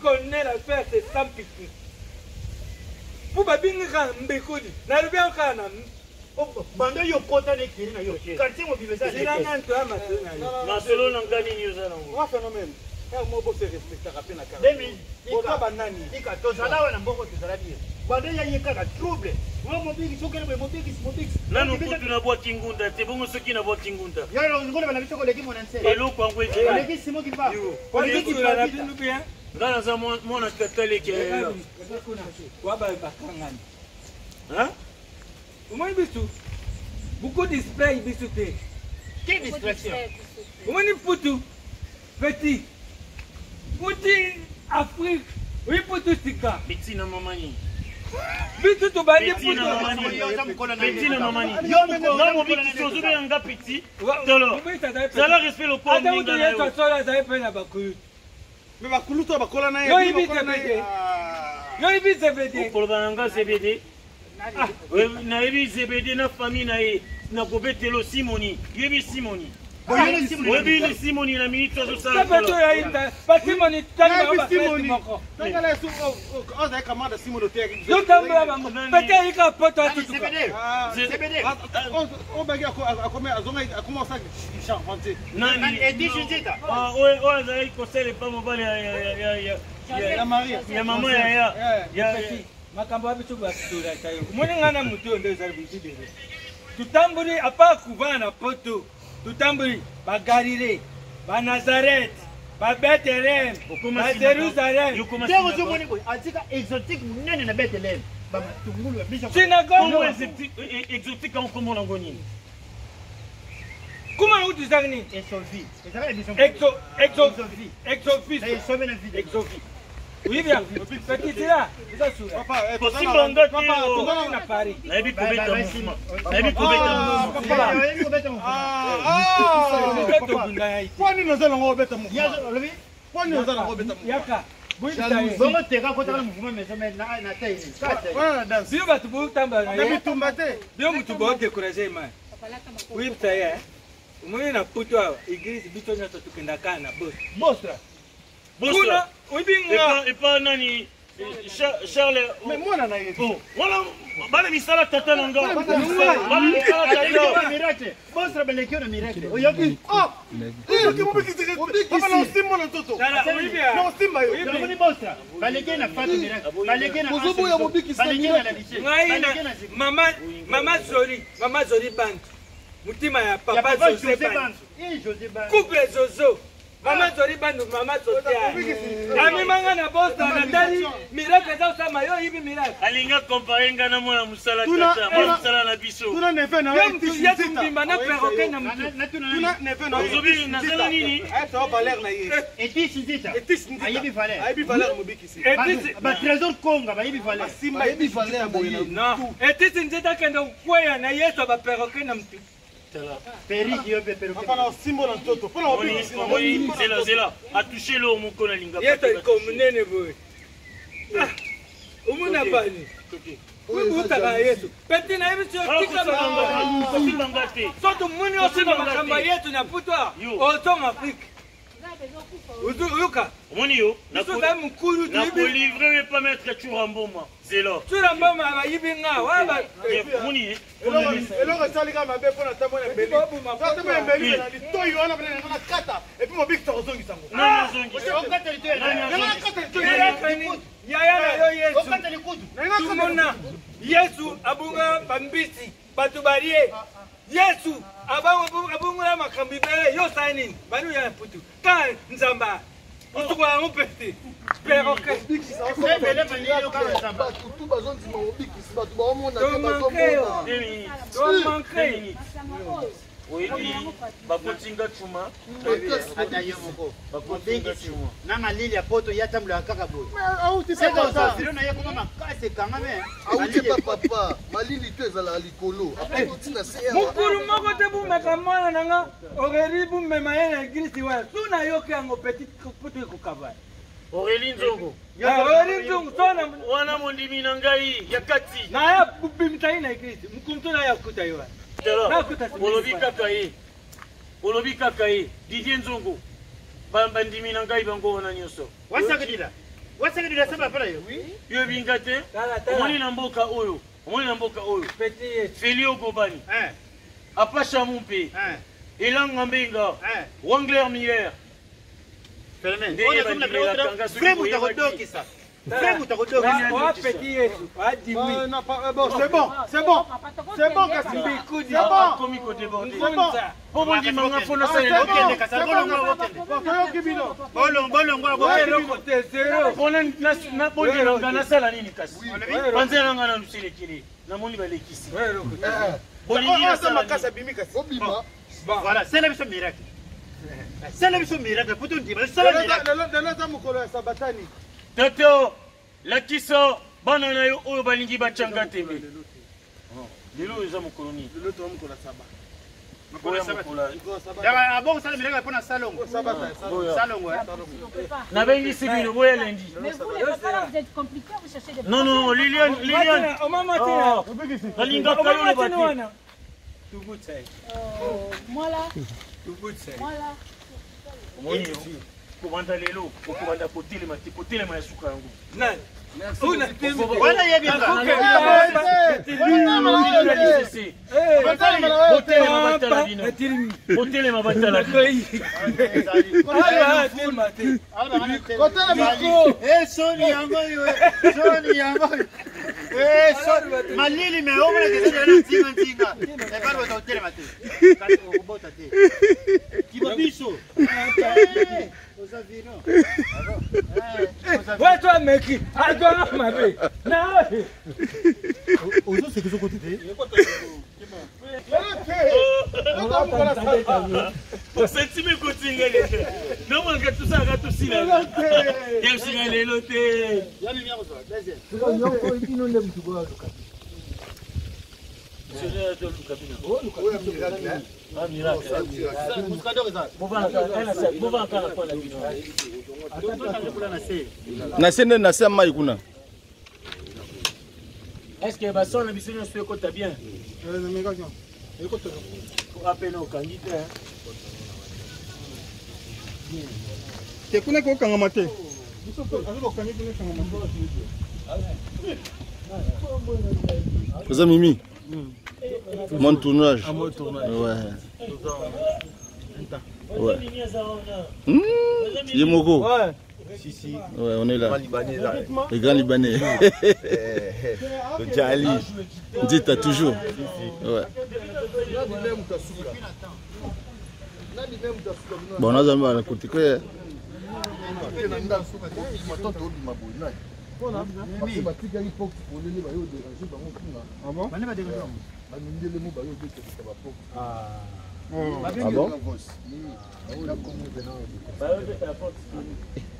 connaît l'affaire, c'est sans pique. Pour babinga mbekodi. Na rubi ankana. Bando yo kota ne kiri na yo. Quartier mo bibesa. C'est là nan toi matuna. Masolo nangani ni yoza nango. Moi phénomène. Un mot pour se respecter à peine à caractère. Demi. Ika banani. Ika to sala wana mboko to sala bien. Bando ya yeka ka trouble. Wa mo bigi sokele mo bigi. Nanu kutu na bwa kingunda te bongo soki na bwa kingunda. Yalo ngole bana bitoko leki mo nanse. Elo kwa ngwe je. Leki simo ki ba. Kwa leki la la binu bien. Ngana za mona katale ke. Kwa ba bakangani. Hein? Umoni bisu. Beaucoup de display bisu te. Quelle distraction. Umoni putu. Petit. Puti Afrique. Oui putu sika. Petit na mamani. Bitu to bandi Petit na putu. mamani. Petit na mamani. Yo mo biti sozo be nga petit. Tolo. Ça la respect le corps ninga. Ata uto yeto sola za epe na bakulu. Mais bakulu to bakola na ye. Yo ibi CBD. Yo ibi CBD. Pour bananga CBD. Na ibi CBD na famille na ye na kobetelo Simoni. Yo ibi Simoni. Oyebi ni Simoni na minute zo sala. Sabato ya ita. Ba Simoni tanga ba Simoni. Tanga la su oza kamada Simoni te. Yo tamba ba. Pete ika poto atutuka. CBD. On bagi akome azonga commence à chanter. Nani edition zeta. Ah ouais za iko sele pa mobali ya Maria. Ya mama ya makambo abitu ba tura tayo. Mwana ngana mutu ndo za bitide. Tutamburi apa kuvana poto. Tutamburi ba Galilée, ba Nazareth, ba Bethlehem, ba Jérusalem. Tero zo moni boy, atika exotique munene na Bethlehem. Ba tungulu ya bishop. Synagogue exotique en comment ngoni. Comment vous dites ça ni? Exovi. Exovi. Exovi. Oui bien. Petit là, ça sur. Papa, possible ngati papa, na Paris. Na bi kobeta mouvement. Na bi kobeta mouvement. Kwani nozala ngo beta mu. Kwani nozala ngo beta mu. Yaka. Bongo teka kota na mouvement mais na taille. Voilà danse. Bio batu bu tamba na. Na bitumba te. Bio mutu bo décourager man. Oui taye. Mwenye na puto église bito nyoto tukenda kana boss. Mostra. Kuna ubinga Et pas nani Charles. Mais moi na ye. Oh, voilà bana misala tata nanga. Bana misala tata. Miracle. Mostra belekio na miracle. Oyoki. Oh. Iyo kimubiki tike. Papa na simba na toto. Na simba yo. Ni mostra. Balekio na fatu miracle. Balekio na Bozobo ya mubiki balekio na lycée. Mama Zori band. Mutima ya papa José band. José band. Couple Zozo. Mama Zori band mama Sotia. Ami manga na boss na dali miracle za usama yo hivi miracle. Alinga comparer ngana mwana musala tata, mwana musala na biso. Tuna nefe na yo mtu mbimba na perroquet na mtu. Tuna nefe na ozobi nazala nini? Ça valeur na ye. Etis nzita. Ayibi valeur. Ayibi valeur mobiki si. Ba trésor Konga ba yibi valeur. Simba ayibi valeur boyena. Non. Etis nzita kendo kwea na yeso ba perroquet na mtu. Periki yo pepero. Papa na simbo na toto. Pona mobiki si. C'est là. A touché l'eau mon kona linga. Yeto ikomunene boy. Umuna bani. Uta yesu. Peti na hivi sio tika ba. Soto muni osima makamba yetu na putwa. Otonga Afrique. Uzuka. Moni yo. Na mukuru tu. Na ko livrer pas mettre Churamboma. C'est là. Churamboma ba yibinga wa ba. Moni. Eloko salika mabe pona tamona mbeli. Tamona mbeli na litoyi wana bana na kata. Et puis mobiki tozongi sango. Non zongi. Okata litoyi. Yaya na yo Yesu. Okata likudu. Tumona. Yesu abunga bambisi batubarie. Yesu abunga makambi bele yo signing. Banu ya putu. Ka nzamba. Utukwa ngopete. Perroquet. Oui, bakotinga chuma. Bakotinga chuma. Na malili ya poto yatambula kaka boy. C'est comme ça. Silo na yeko mama kase kanga me. Auti papa, malili tu ezala likolo. Après tina se. Mukuru moko te bu mekamana nanga. Ogeri bu memaye na Kristo wa. Suna yoke yango petit poto ko kava. Aurélie Nzongo. Aurélie Nzongo tona wana mondimi na ngai ya kati. Na ya bimtai na Kristo. Mukumtu na ya kuta yo. Olobi kaka ye Didier Nzongo bamba ndimi na ngai bango wana nyoso wasakidila Wasaka de samba pala yo. Oui. Yo bingate. Omoni na mboka oyo. Omoni na mboka oyo. Petit. Felio Gobani. Apacha Mumpe. Elanga Mbenga. Wangler Miller. Fernand. Frère Moutakodoki ça. Frère Moutakodoki. Oh petit Yesu. Ah dis oui. Non, bon, c'est bon. C'est bon. C'est bon, Kassi. C'est bon. Komi ko débordé. C'est bon. Bon di manga fona C'est sala. bon. C'est bon. Toyoki bino. Côté zéro. Pona na bondelanga na sala nini kasi. Panzela nga na luselekele. Na moni balekisi. Bolingi na sala makasa bimi kasi. Obima. Voilà, c'est la mission miracle. C'est la mission miracle. Pour tout dire, c'est la miracle. Lelo mukolo ya sabatani. Tato, lakisa bana na yo oyo balingi bachanga tembe. Lelo eza mokoloni. Lelo to mukolo saba. Makola makola. D'abord, bon, ça le miracle pour na salongo. Salongo. Na bengi sibino boya lendi. Mais vous les papas, vous êtes compliqués, vous cherchez des... Non, Liliane. Oh maman Kalinga kayo bati. Tout good ça. Moi là, Tout good ça. moi là. Omoni yo. Komanda lelo, komanda potelema ya suka yango. Nani? Una timu. Voilà, il y a bien. Potelema batala bino. Soni yango yo. Soni yango. Malili me omona ke tena tinga. E ba ba hotel mate. Ka bota te. Kiba biso. Ouais, toi, mec, à toi, ma belle. Non, Ozo c'est que ce côté. Sentime kotinga lele. Non manga tout ça tout sila. Yemsinga lelo te. Ya lumière ozo. Deuxième. Sera de Lucabina. Oh, Lucabina. Ah, miracle. Nase mai kuna. Est-ce que Basson a biso nyonso ekota bien? Pour rappeler au candidat. Te kuna ko kanga mate. Vous avez Mimi? Mon tournage. Ouais. Yemoko. ouais. Ouais, on est là. Les grands Libanais. Djali. Dites toujours. Ouais. Bon, on a jamais à la côté.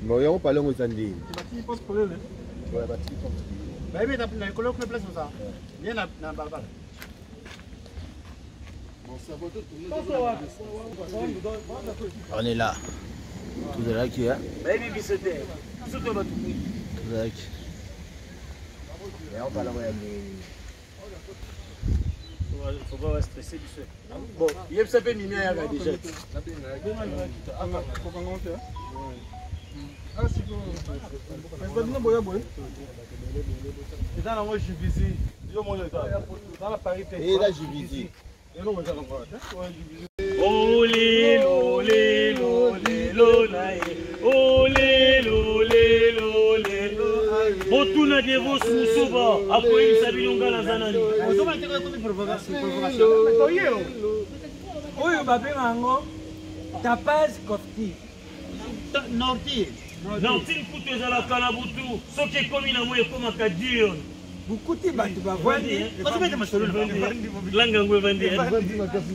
Bon, on parle aux Andes. On est là. Tout est là qui est. Baby bisote. Soto batu. Tout est là qui. Faut pas stresser du seul. Bon, il y a ça fait mimi à déjà. Et là, j'ai visé. Olé, lolé, lolé, lolé, olé, lolé, lolé. Botuna de vos musoba, après il s'habille longa la zanani. Oyo babenga ngo tapaz kofti. Norti. Nantin kutu ezalaka na butu, soki ekomi na moi ekomaka dur. Bukuti bato bavandi. Langa yango evandi.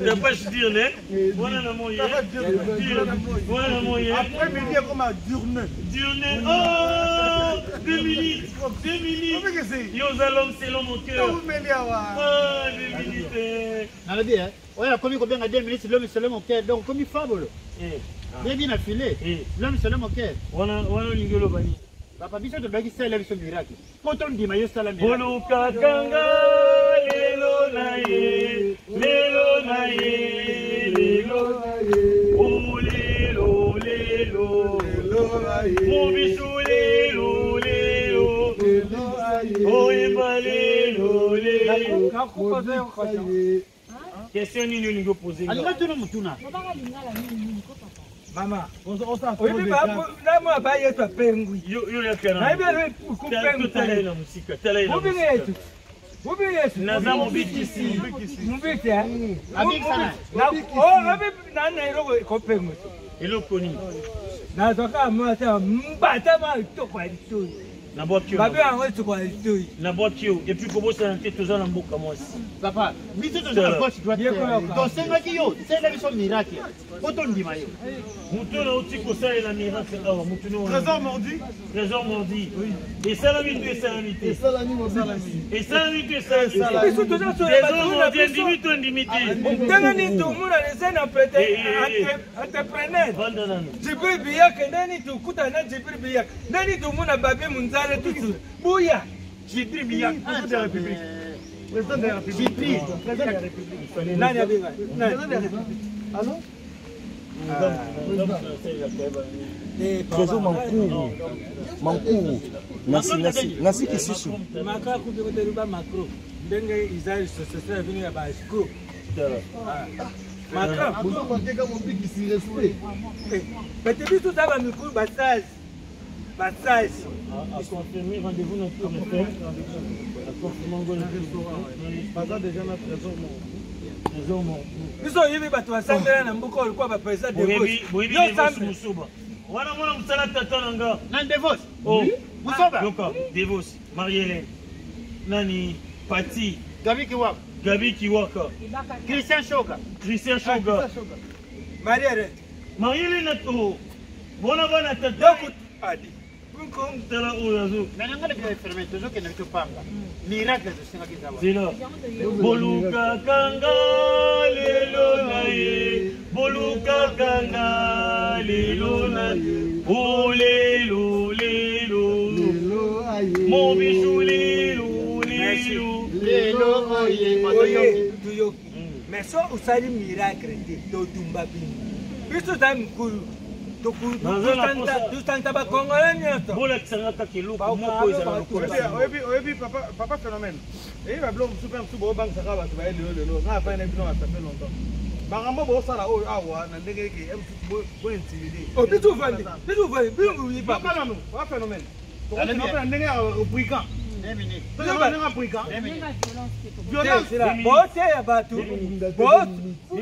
Tapage dur, ne? Wana na moi. Wana na moi. Après midi comme journée. Journée. Oh, 2 minutes. 2 minutes. Yozalom selon mon cœur. Ah, 2 minutes. Nalabi, hein? Ouais, la commis combien à 2 minutes, l'homme selon mon cœur. Donc, comme il fable. Bien affilé. L'homme selon mon cœur. Wana lingelo bani. Papa, biso de bagi c'est la mission miracle. Quand on dit maïs, c'est la miracle. Boluka kanga, lelo nae, lelo nae, lelo nae. Oh, lelo, lelo, lelo nae. Mon bisou, lelo, Question nini olingi opose alinga tuna mutuna Mama, namona bayetwa pengwi. Yo yakana. Naibere kupengwi tala ina musika, tala ina musika. Mubingetu. Naza mubikisi. Mubiki ya? abikisana Na Nairobi kopengwi. Eloko nini? Nazoka mwata mbata ma tokwa litoi. Na boakio. Babe yango tokwa litoi. Na boakio. Et puis kobosa na tete toza na mboka mwasi. papa biso toza na gauche droite tosengaki yo sela biso miracle poto ndima yo Mutu na uti kosalela miracle awa mutu no. Trésor mordi. Trésor mordi. Et salami tu et salami te. Et ça la nuit, Et salami tu et salami te. Biso toza so Trésor mordi ndimi to ndimi te. Tanga ni tumuna lesena prete entrepreneur. Vanda nanu. Jibril Biyak nani tukuta na Jibril Biyak. Nani tumuna babi munzale tutu. Buya. Jibril Biyak, président de la République. Président de la République. Président de la République. Nani abiga? Nani? Allô? Trésor Mankuru. Nasi Kisusu. Maka kubikoteruba makro. Ndenge izali société vini ya ba screw. Maka Vous avez mon pic qui s'y respect. Petit tout ça va me couper bassage. Bassage. A confirmer rendez-vous dans tout le fait. A confirmer Baza déjà na trésor mordi. Trésor mordi. Biso yibi batu basangela na mbuko olikuwa ba president de Boyebi Yo Devos sambe. Musuba. Wana mwana msala tata nanga. nan devos Oh, musoba Yoka, Devos, Marie-Hélène. Nani, Pati, gabi kiwako Gabi Kiwaka, Christian Shoga Christian Shoga. Maria Marie-Hélène Nato. Bona bana tata. donc adi. Bunko Tala oyazo. nananga le ferme tozo ke na topanga miracle tosengaki zawa Zela. Boluka kanga lelo na ye. Boluka kanga lelo na ye. Oh lelo lelo. Mon bichou lelo lelo. lelo oye tuyo. Mais so usali miracle de to tumba bini. Biso ta mkuru. Toku tustanta ba Congolais nyoto. Bola kisanga kakiloko moko ezala lokola. Oyebi papa phénomène. Et va blom super super bank saka ba tuba lelo. Na fa na bino ça fait longtemps. Bangambo bo sala o awa na ndenge ke bo intimidé. Oh bitu vandi. Bitu vandi. Bitu yi Papa papa. non, pas phénomène. Pour que na ndenge ya brigand. minute Toza ndenge brigand. Violence là. Bote ya batu. Bote. Mais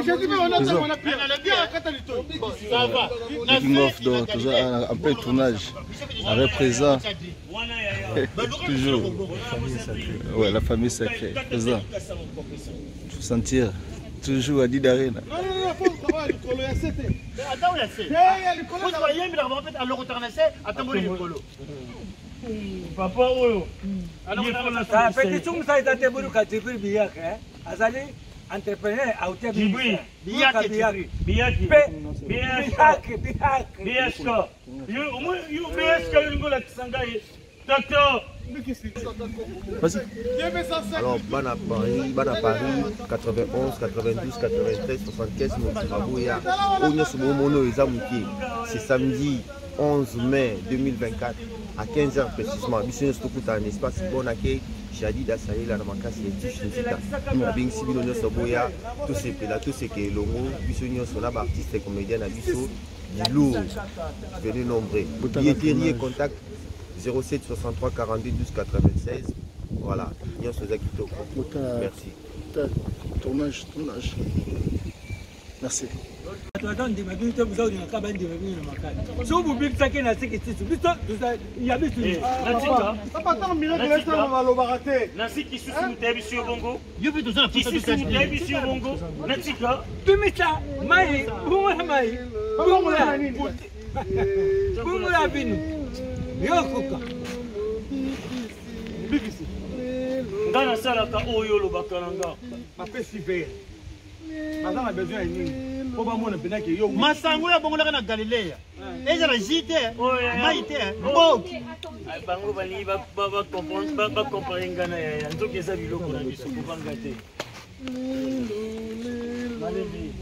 je dis mais on a bien la catalito. ça va Making of donc toujours un peu de tournage avec présent toujours ouais la famille sacrée présent faut sentir toujours à Didarena Non faut travailler le colo ya c'était attends on a fait faut travailler mais en fait alors retourner attends le colo papa oyo Ah, petit chungu ça est à buru katibiri biyak azali entrepreneur auteur Jibril biyak biyaki biyaska yo biyaska lingola kisangai docteur Alors, Bana Paris, 91, 92, 93, 75, Montirabouya, c'est samedi 11 mai 2024 à 15h précisément. Bisous, c'est un espace bon accueil. Jadi Dasaï, la Namakasi, et Tish Nzita. Abing Sibino Soboya, tous ces pélas, tous ces qui est Longo, Bisous, on a artiste et comédien à Bissou, lourd, venez nombreux. Billetterie et contact 07 63 42 12 96. Voilà, Nyon Sozakito. Merci. Tournage. Merci. nasiki susu mutayebiso bongo yo bitu sana kisusu mutayebiso bongo natika Tumita mai, bumula mai, bumula binu. Yokuka. nga nasalaka oyo olobaka na nga Mapesi vert. Madame a besoin de nous. Pour pas mon pénaque yo. masango ya bongo na Galilea ezala jite maite boki bango balingi bakomprendre nga na yaya nzoki eza biloko na biso kobanga te malebi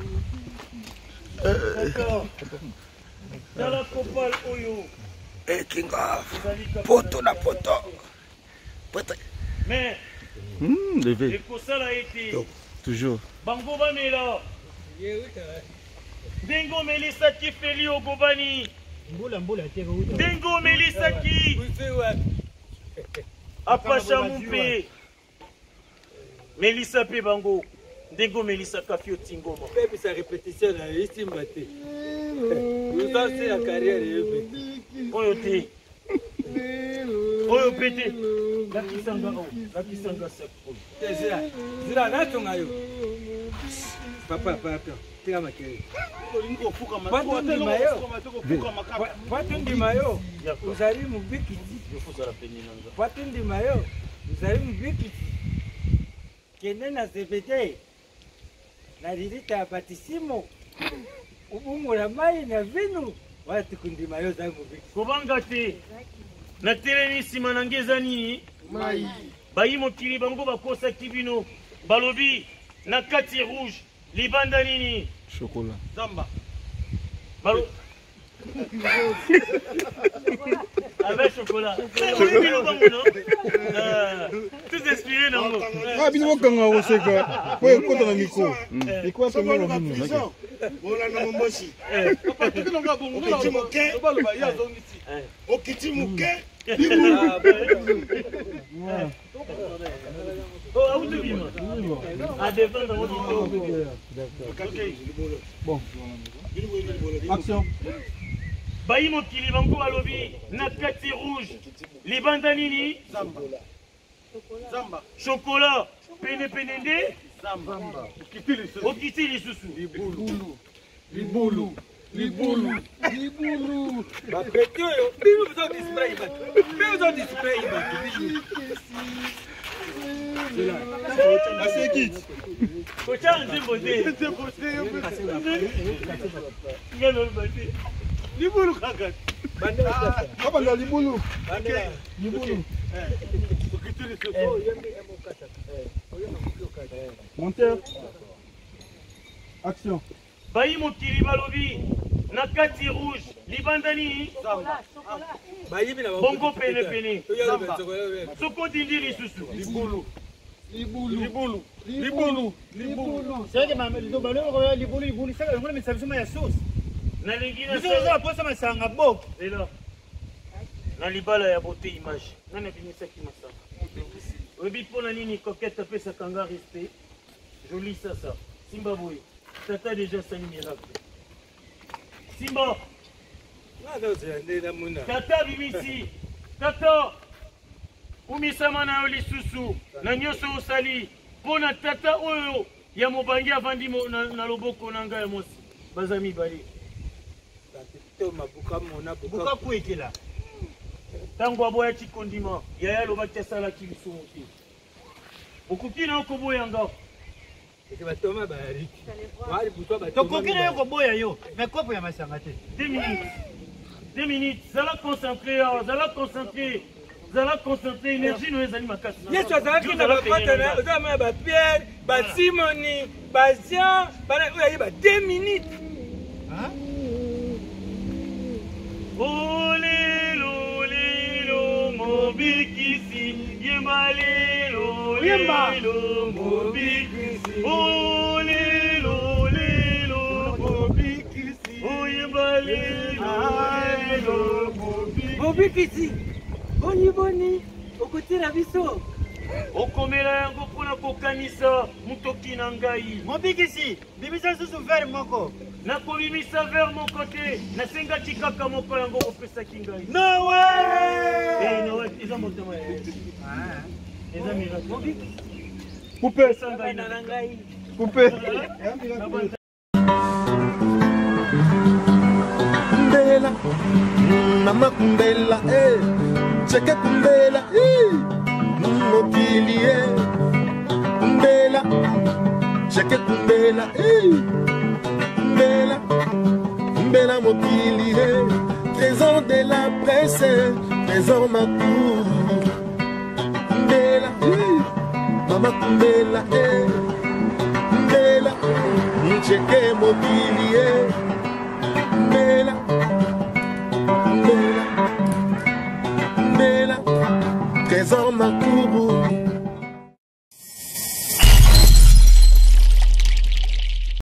d'accord tala kopal oyo King of poto na poto. Mais Levé. le constat a été. Toujours. Bango Bamela. Dengo Melisaki Feli Ogobani. Dengo Melisaki. Apacha Mumpe. Melissa P. Bango. Dengo Melissa Kafio Tingoma. Même sa répétition là, il s'est maté. Vous avez la carrière et Oyote. Oyopete. La Kisanga Sepro. Zira, là, ton ayo. Papa, tiens ma chérie. Watundi mayo, uzali mubikiti. Watundi mayo, uzali mubikiti. Kende na zebede. Na lilita batisimo. Ubumura mai na vinu. Watu kundi mayo za mubikiti. Kobanga te. Na telemi sima nangeza nini? Mai. Bayi mokili bango bakosa kibino. Balobi na kati rouge. Libanda nini? Chocolat. Zamba. Balo. Avec chocolat. Tous inspirés dans moi. Ah, bien au Kanga Oseka. Ouais, quand on a micro. Et quoi ça va le micro? Voilà na mombosi. Papa, tu n'as pas bon. Au kiti muke. Oh, à où tu vis, à défendre dans votre Bon. Action. Bayi mokili bango alobi na kati rouge. Libanda nini? Zamba. Zamba. Chocolat. Pene penende. Zamba. Okiti lisusu. Libulu. Bapeto yo, bino besoin de spray ba. Bino besoin de spray ba. Assez quitte. Kocha nzembo de. Ngelo bate. Libulu kaka. Kabanga libulu. Libulu. Monteur. Action. Bayi mokili balobi na kati rouge. Libanda nini? Bongo pene. Soko dindi lisusu. Libulu. C'est que le ballon libulu ça on met ça sur ma sauce. Na lingina Nous on va ça masanga bok. Et là. Na libala ya beauté image. Nana binisa ki masanga. Obi pona nini coquette pesa kanga respect. Joli ça. Simba boy. Tata déjà ça miracle. Simba. Tata bimisi. Tata. Umisama na lisusu. Na nyoso osali. Pona tata oyo ya mobangi avandi na loboko nanga ya mosi. Bazami bali. Buka kuikila. Tango aboya chikondima. Yaya lobaki asala kilisumu ti. Okukina okoboya nga. Tokokina yoko boya yo. Mais kopo ya masanga te. 2 minutes. Zala concentré. Énergie no ezali makasi. Yes, azalaki na bapartenaire, ozama ba Pierre, ba Simoni, ba Jean, bana oyayi ba 2 minutes. Hein? Olelo mobikisi yemba lelo mobikisi olelo mobikisi oyemba lelo Mobikisi. Boni okotira biso. okomela yango mpona kokanisa motoki na ngai. Mobikisi, bimisa susu verre moko. nakobimisa vers mon côté nasengaki kaka moko yango opesaki ngai. No way! No way, eza motema ya Yesu. Eza miracle. Coupé. Sanga na ngai. Coupé. Kumbela, mama kumbela, cheke kumbela, mokili, kumbela, cheke kumbela, kumbela mokili, trésor de la presse, trésor ma cour, kumbela, mama kumbela, kumbela, cheke mokili,